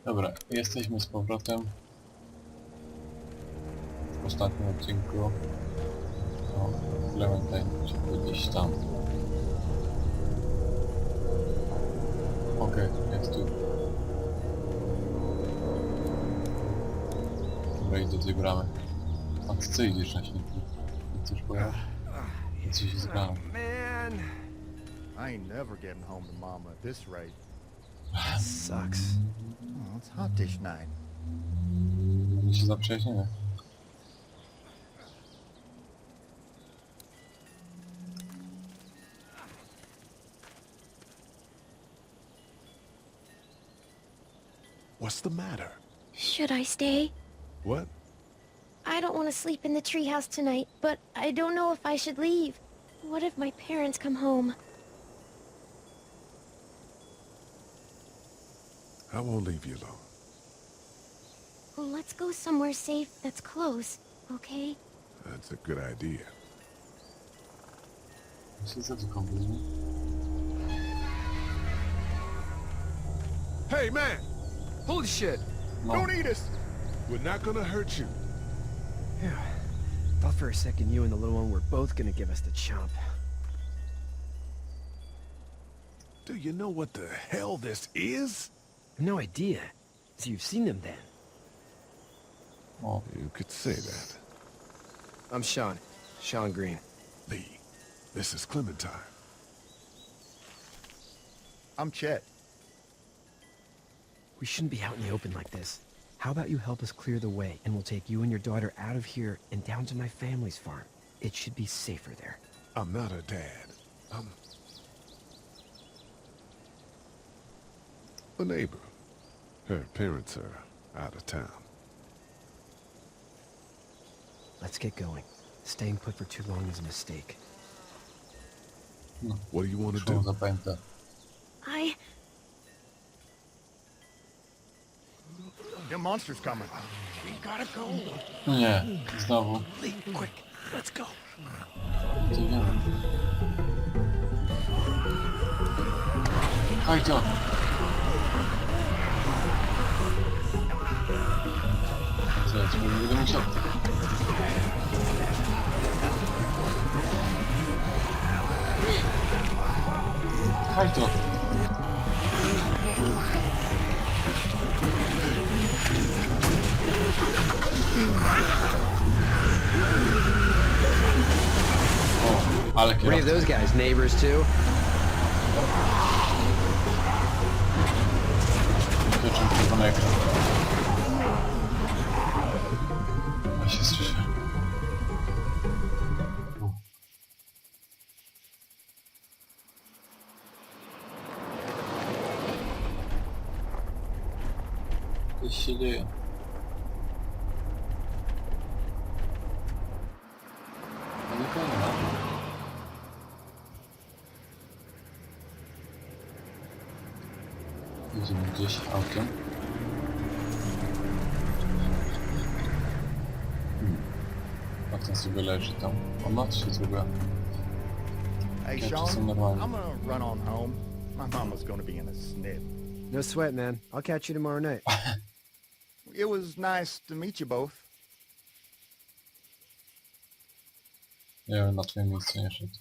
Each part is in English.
Dobra, jesteśmy z powrotem w ostatnim odcinku. O, Clementine, czy gdzieś tam. Okej, jest tu. Dobra, idę do tej bramy. A ty co idziesz na śniegu? Chcesz pojechać? Ja coś zgrałem. Man, I ain't never getting home to mama at this rate. Sucks. Oh, it's hot this night. Nie się zaprześnie? What's the matter? Should I stay? What? I don't want to sleep in the treehouse tonight, but I don't know if I should leave. What if my parents come home? I won't leave you alone. Well, let's go somewhere safe that's close, okay? That's a good idea. Myślę, że to kombinuje. Hey, man! Holy shit! No. Don't eat us! We're not gonna hurt you. Yeah. Thought for a second you and the little one were both gonna give us the chomp. Do you know what the hell this is? No idea. So you've seen them then? O, You could say that. I'm Sean. Sean Green. Lee, this is Clementine. I'm Chet. We shouldn't be out in the open like this. How about you help us clear the way, and we'll take you and your daughter out of here and down to my family's farm. It should be safer there. I'm not her dad. I'm a neighbor. Her parents are out of town. Let's get going. Staying put for too long is a mistake. What do you want to szło do? zapętę. Them monsters coming. We gotta go. No nie, znowu. Lee, quick, let's go. Gdzie wiemy? Chodź to! Co, ja ci nie będę musiał. Chodź to! O, ale Three of kierowca. those guys neighbors too? Wyczuł czerwony ekran. Ja się słyszę. Coś się dzieje. No nikogo nie ma. Jedziemy gdzieś autem. A ten sobie leży tam. O, mat się zrobiła. Hey, Yeah, Sean, just some other one. I'm gonna run on home. My mama's gonna be in a snip. No sweat, man. I'll catch you tomorrow night. It was nice to meet you both. Ja bym na twoim miejscu nie szedł.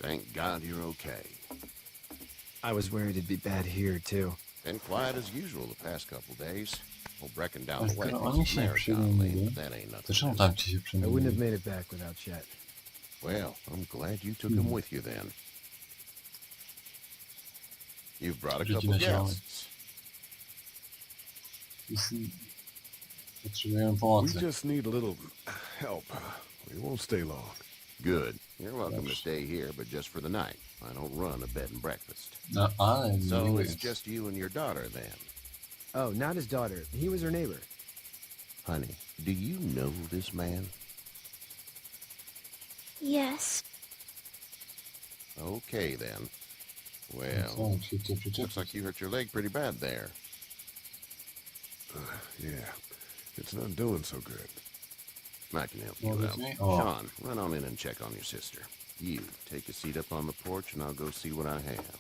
Thank God you're okay. I was worried it'd be bad here too. Been quiet as usual the past couple days. Well, breaking down Ale the skoro wedding oni się nie przyjmowali, but that ain't to nothing. czemu tam ci się I wouldn't have przyjmowali? made it back without Chet. Well, I'm glad you took him with you then. You've brought a couple guests. Potrzebujemy We pomocy. just need a little help. We won't stay long. Good. You're welcome to stay here, but just for the night. I don't run a bed and breakfast. No, ale So nie it's jest. just you and your daughter then. Oh, not his daughter. He was her neighbor. Honey, do you know this man? Yes. Okay then. Co, Well, się tu przyczepić? looks like you hurt your leg pretty bad there. Yeah, it's not doing so good. I can help you Well, out. with me? Oh. Sean, run on in and check on your sister. You, take a seat up on the porch and I'll go see what I have.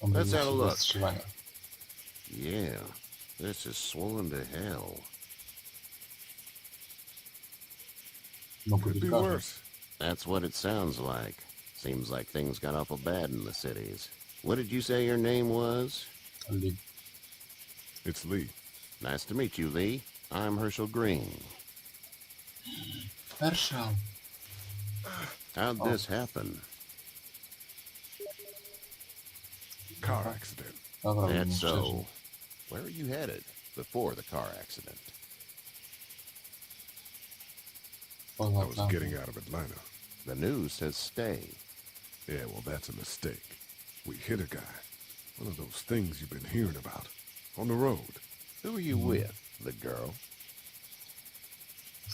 Let's have a look. Zastrzelania. Yeah, this is swollen to hell. Mogły Could być be gorzej. worse. That's what it sounds like. Seems like things got awful bad in the cities. What did you say your name was? Lee. It's Lee. Nice to meet you, Lee. I'm Herschel Green. Herschel. How'd this happen? Car accident. Dobra, That's mówimy szczerze. so. Where were you headed before the car accident? I Poza was tam. getting out of Atlanta. The news says stay. Yeah, well, that's a mistake. We hit a guy. One of those things you've been hearing about. On the road. Who are you with? The girl?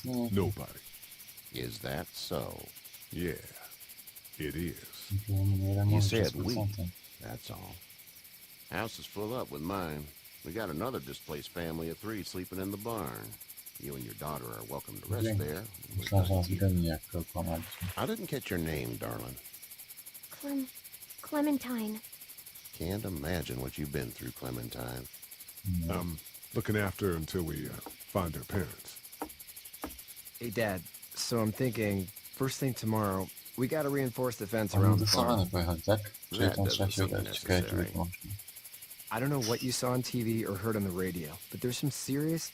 No, Nobody. Is that so? Yeah, it is. You said we. That's all. House is full up with mine. We got another displaced family of 3 sleeping in the barn. You and your daughter are welcome to rest Dzięki. there. Myślałem, że nas zgadnie jak to kłamaliśmy. I didn't catch your name, darling. Clementine. Can't imagine what you've been through, Clementine. I'm looking after her until we find her parents. Hey, Dad. So I'm thinking, first thing tomorrow, we gotta reinforce the fence around Mamy the do farm. savany pojechać, tak? Czyli That tam trzeba doesn't się seem udać. Ciekawe, czy necessary. wytłumaczmy. I don't know what you saw on TV or heard on the radio, but there's some serious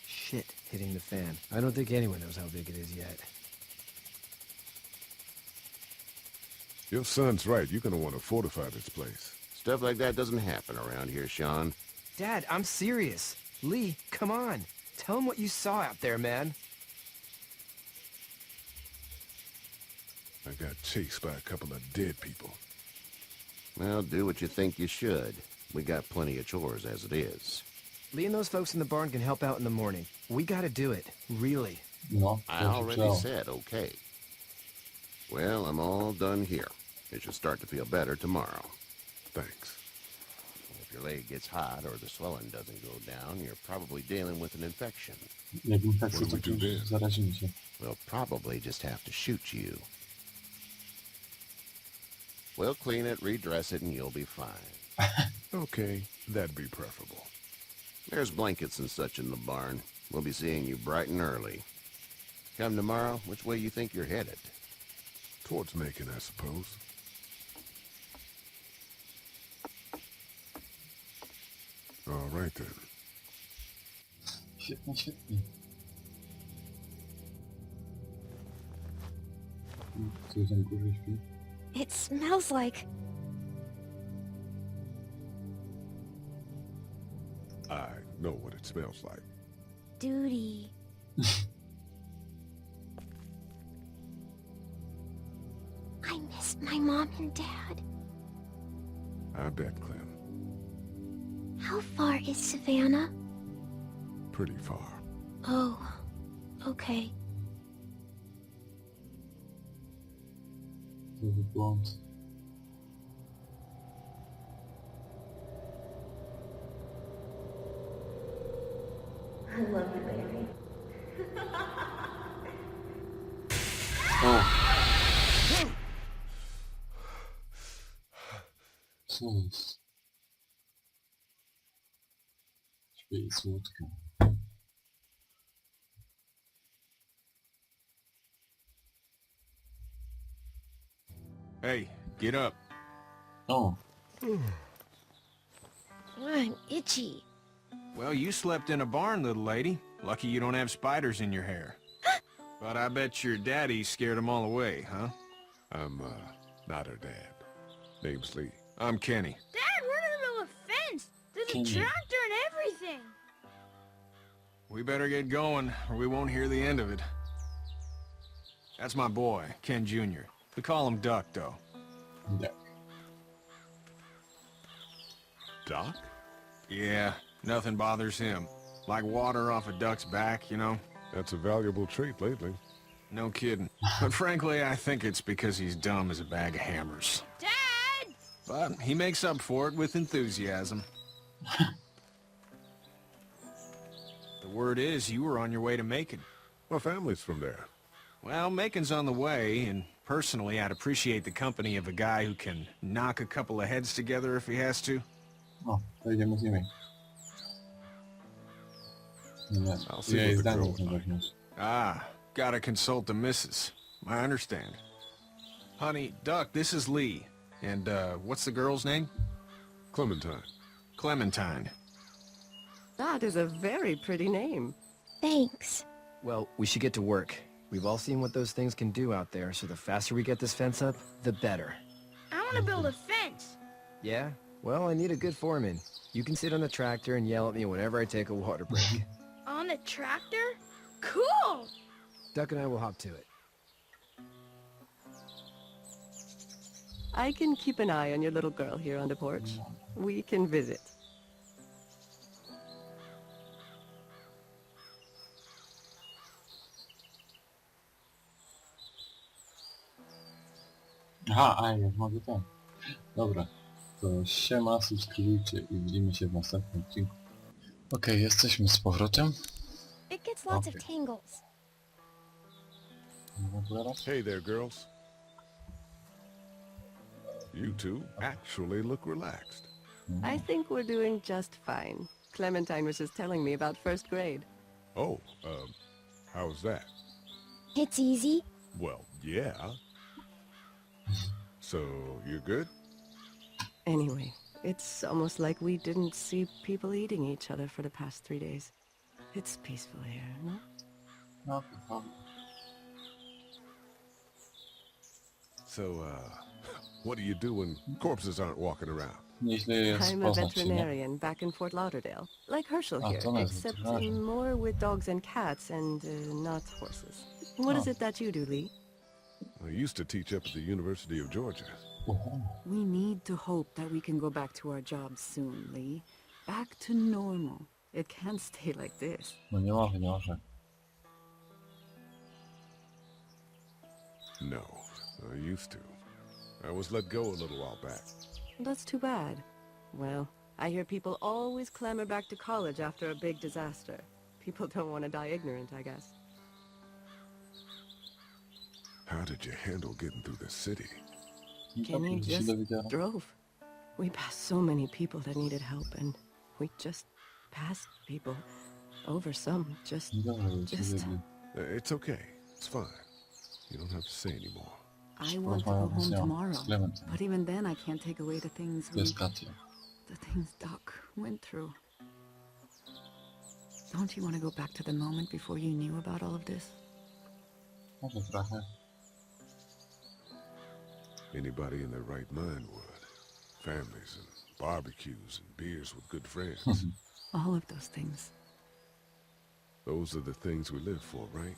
shit hitting the fan. I don't think anyone knows how big it is yet. Your son's right. You're gonna want to fortify this place. Stuff like that doesn't happen around here, Sean. Dad, I'm serious. Lee, come on. Tell him what you saw out there, man. I got chased by a couple of dead people. Well, do what you think you should. We got plenty of chores as it is. Lee and those folks in the barn can help out in the morning. We gotta do it. Really. No, I to się already przydało. said okay. Well, I'm all done here. It should start to feel better tomorrow. Thanks. If your leg gets hot or the swelling doesn't go down, you're probably dealing with an infection. Jak infekcja, What do to we do już then? zarazimy się. We'll probably just have to shoot you. We'll clean it, redress it, and you'll be fine. Okay, that'd be preferable. There's blankets and such in the barn. We'll be seeing you bright and early. Come tomorrow, which way you think you're headed? Towards Macon, I suppose. All right then. Świetnie, świetnie. Coś tam góry śpi. It smells like... I know what it smells like. duty. I miss my mom and dad. I bet, Clem. How far is Savannah? Pretty far. Oh, okay. To był błąd. I love you, baby. O! Co jest? Śpię i słodko. Hey, get up. O! I'm itchy. Well, you slept in a barn, little lady. Lucky you don't have spiders in your hair. But I bet your daddy scared them all away, huh? I'm, not her dad. Name's Lee. I'm Kenny. Dad, we're in the middle of a fence. There's a Kenny. tractor and everything. We better get going, or we won't hear the end of it. That's my boy, Ken Jr. We call him Duck, though. Tak. Doc? Yeah, nothing bothers him. Like water off a duck's back, you know? That's a valuable trait lately. No kidding. But frankly, I think it's because he's dumb as a bag of hammers. Dad! But he makes up for it with enthusiasm. The word is you were on your way to Macon. My family's from there. Well, Macon's on the way, and Personally, I'd appreciate the company of a guy who can knock a couple of heads together if he has to. O, to idziemy z nimi. Nie, I'll see jej what the zdanie girl nie would like. weźmiesz. Ah, gotta consult the missus. I understand. Honey, Duck, this is Lee. And, what's the girl's name? Clementine. Clementine. That is a very pretty name. Thanks. Well, we should get to work. We've all seen what those things can do out there, so the faster we get this fence up, the better. I want to build a fence. Yeah? Well, I need a good foreman. You can sit on the tractor and yell at me whenever I take a water break. On the tractor? Cool! Duck and I will hop to it. I can keep an eye on your little girl here on the porch. We can visit. Aha, a ja mogę tak. Dobra, to siema, subskrybujcie i widzimy się w następnym odcinku. Okej, jesteśmy z powrotem. It gets lots of Okay. tangles. W ogóle raz? Hey there, girls. You two actually look relaxed. I think we're doing just fine. Clementine was just telling me about first grade. Oh, how's that? It's easy. Well, yeah. So, you're good? Anyway, it's almost like we didn't see people eating each other for the past 3 days. It's peaceful here, no? No, to So, what do you do when corpses aren't walking around? nieźle jest I'm a poznać się, nie? veterinarian back in Fort Lauderdale. Like Herschel Ah, here, to nice, except veterinarian. more with dogs and cats and not horses. What is Oh. it that you do, Lee? I used to teach up at the University of Georgia. Oho. We need to hope that we can go back to our jobs soon, Lee. Back to normal. It can't stay like this. No nie może, nie może. No, I used to. I was let go a little while back. That's too bad. Well, I hear people always clamor back to college after a big disaster. People don't want to die ignorant, I guess. How did you handle getting through the city? Kenny Dobrze, że się just dowiedziałem. drove. We passed so many people that needed help, and we just passed people. Over some, just... Dobrze, że się Just- dowiedziałem. It's okay. It's fine. You don't have to say anymore. I want to go Rozmawiam z home nią, tomorrow. z Clementine. But even then, I can't take away the things To jest Katia. the things Doc went through. Don't you want to go back to the moment before you knew about all of this? Może trochę. Anybody in their right mind would. Families and barbecues and beers with good friends. All of those things. Those are the things we live for, right?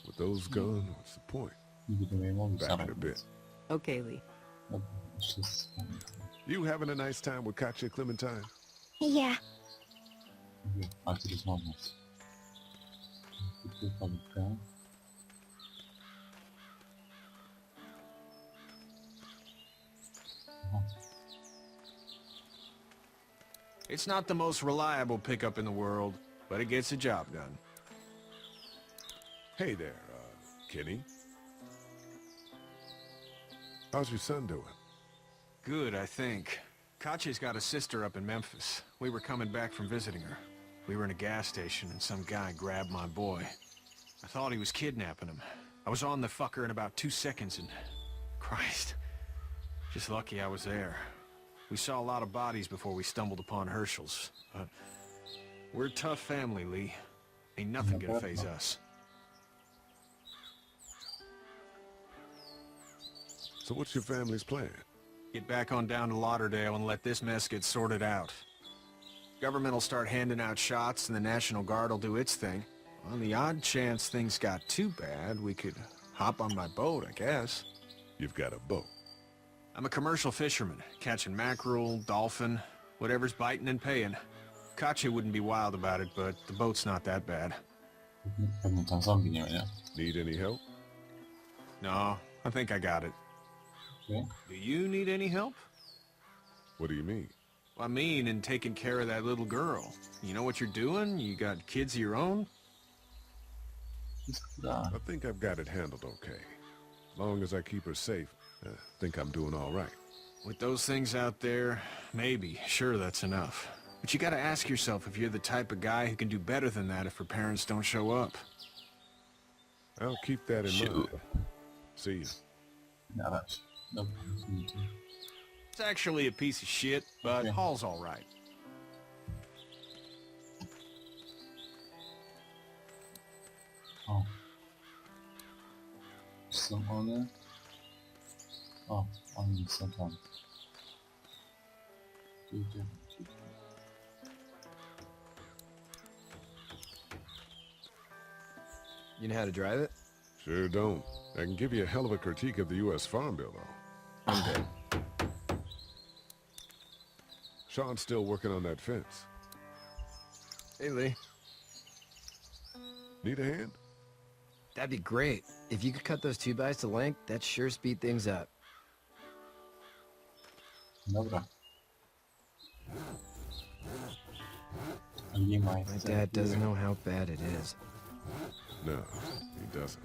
With those gone, what's the point? Nie będziemy jej mówić Back zaraz. in a bit. Okay, Lee. Dobra, jeszcze z- You having a nice time with Katya, Clementine? Yeah. A ty rozmawiać. Kupię paletkę. Aha. It's not the most reliable pickup in the world, but it gets the job done. Hey there, Kenny. How's your son doing? Good, I think. Katya's got a sister up in Memphis. We were coming back from visiting her. We were in a gas station and some guy grabbed my boy. I thought he was kidnapping him. I was on the fucker in about 2 seconds and... Christ. Just lucky I was there. We saw a lot of bodies before we stumbled upon Herschel's. But we're a tough family, Lee. Ain't nothing gonna faze us. So what's your family's plan? Get back on down to Lauderdale and let this mess get sorted out. Government will start handing out shots and the National Guard will do its thing. On the odd chance things got too bad, we could hop on my boat, I guess. You've got a boat. I'm a commercial fisherman, catching mackerel, dolphin, whatever's biting and paying. Katya wouldn't be wild about it, but the boat's not that bad. Pewnie tam zombie nie ma, nie? Need any help? No, I think I got it. Okay. Do you need any help? What do you mean? I mean, in taking care of that little girl. You know what you're doing? You got kids of your own? Wszystko da. I think I've got it handled okay. Long as I keep her safe, I think I'm doing all right. With those things out there, maybe, sure, that's enough. But you gotta ask yourself if you're the type of guy who can do better than that if her parents don't show up. I'll keep that in mind. See you. Na razie. Dobra, rozumiem. It's actually a piece of shit, but Hall's all right. O. Są one? O, oni są tam. Tu idziemy, tu idziemy. You know how to drive it? Sure don't. I can give you a hell of a critique of the U.S. Farm Bill, though. I'm good. Sean's still working on that fence. Hey, Lee. Need a hand? That'd be great. If you could cut those 2x to length, that'd sure speed things up. Dobra. Nie ma My dad doesn't know how bad it is. No, he doesn't.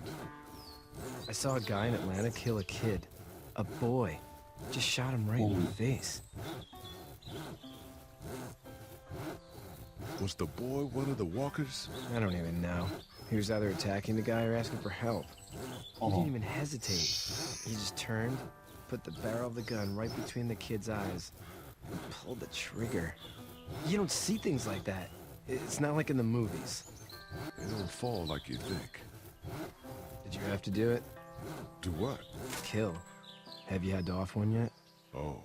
I saw a guy in Atlanta kill a kid. A boy. Just shot him right in the face. Was the boy one of the walkers? I don't even know. He was either attacking the guy or asking for help. He didn't even hesitate. He just turned, put the barrel of the gun right between the kid's eyes, and pulled the trigger. You don't see things like that. It's not like in the movies. They don't fall like you think. Did you have to do it? Do what? Kill. Have you had to off one yet? Oh,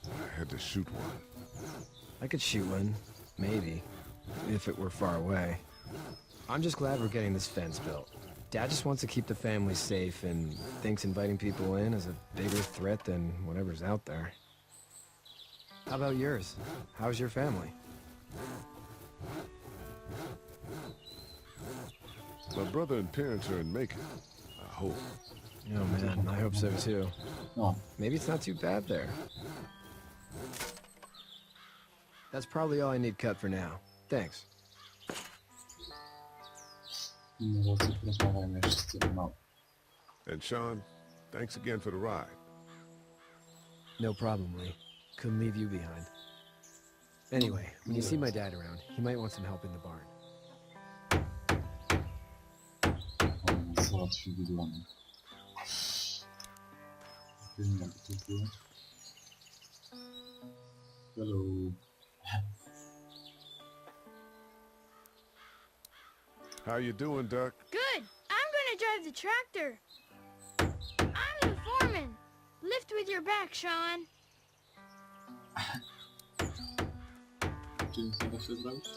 I had to shoot one. I could shoot one, maybe, if it were far away. I'm just glad we're getting this fence built. Dad just wants to keep the family safe and thinks inviting people in is a bigger threat than whatever's out there. How about yours? How's your family? My brother and parents are in Macon. I hope. Oh man, I hope so too. No. Maybe it's not too bad there. That's probably all I need cut for now. Thanks. No, porozmawiajmy jeszcze z tym, no. And Sean, thanks again for the ride. No problem, Lee. Couldn't leave you behind. Anyway, when you see my dad around, he might want some help in the barn. Załatwi widłami. Wiem jak to było. Hello. How you doing, Duck? Good. I'm gonna drive the tractor. I'm the foreman. Lift with your back, Sean. Czy nic nie da się zrobić?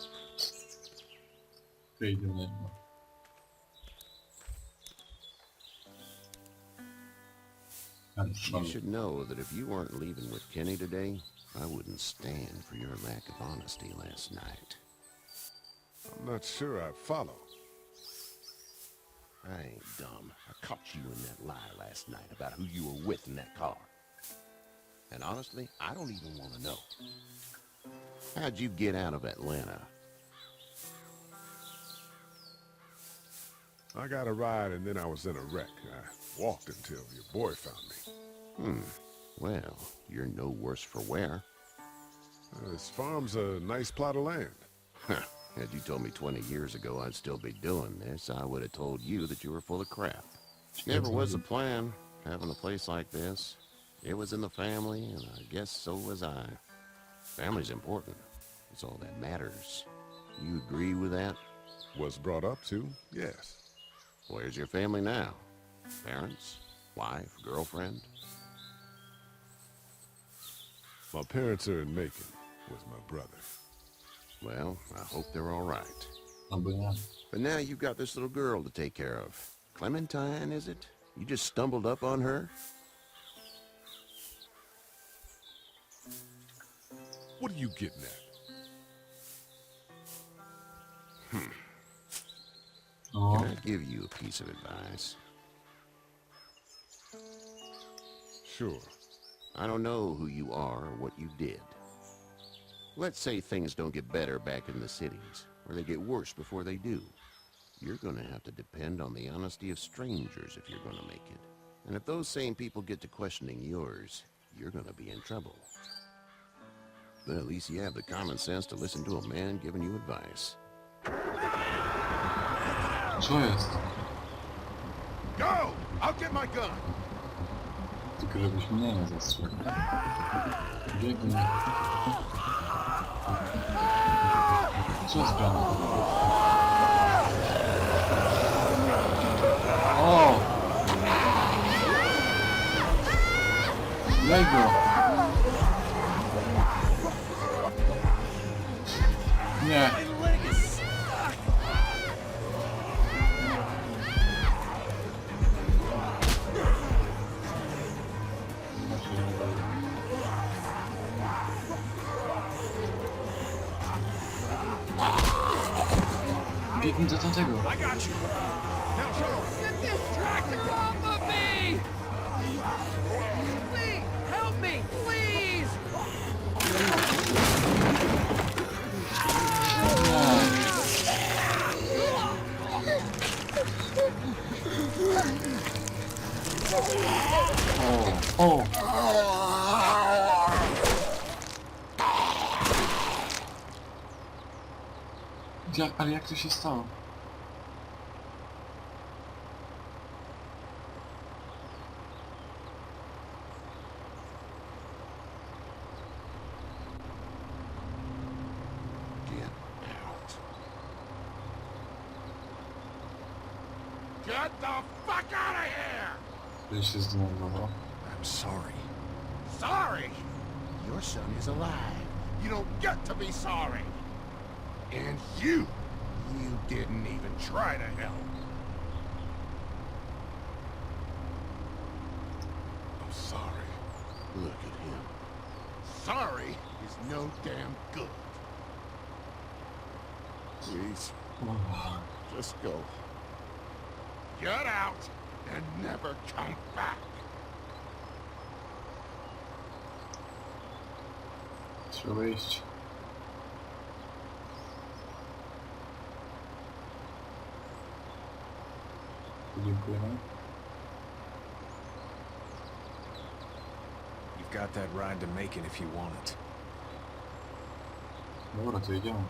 Przejdziemy. You should know that if you weren't leaving with Kenny today, I wouldn't stand for your lack of honesty last night. I'm not sure I follow. I ain't dumb. I caught you in that lie last night about who you were with in that car. And honestly, I don't even want to know. How'd you get out of Atlanta? I got a ride and then I was in a wreck. I walked until your boy found me. Well, you're no worse for wear. This farm's a nice plot of land. Had you told me 20 years ago I'd still be doing this, I would have told you that you were full of crap. Never was a plan, having a place like this. It was in the family, and I guess so was I. Family's important. It's all that matters. You agree with that? Was brought up to, yes. Where's your family now? Parents? Wife? Girlfriend? My parents are in Macon with my brother. Well, I hope they're all right. Albo ja. But now you've got this little girl to take care of. Clementine, is it? You just stumbled up on her? What are you getting at? Can I give you a piece of advice? Sure. I don't know who you are or what you did. Let's say things don't get better back in the cities, or they get worse before they do. You're gonna have to depend on the honesty of strangers if you're gonna make it. And if those same people get to questioning yours, you're gonna be in trouble. But at least you have the common sense to listen to a man giving you advice. Co jest? Go! I'll get my gun! Tylko żebyś mnie nie zastrzelił. Biegnij. Co jest grane? O! Daj go! Nie! Biegnij do tamtego. I got you. Now show. Get this tractor off of me! Please, help me, please! O! Ale jak to się stało? Get out. Get the fuck out of here! Że się zdenerwował. I'm sorry. Sorry? Your son is alive. You don't get to be sorry. And you didn't even try to help. I'm sorry. Look at him. Sorry is no damn good. Please, just go. Get out and never come back. Trzeba wyjść. Dziękujemy. You've got that ride to make it if you want it. Dobra, to idziemy.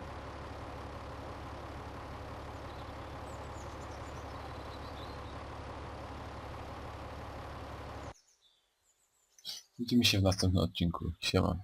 Widzimy się w następnym odcinku. Siema.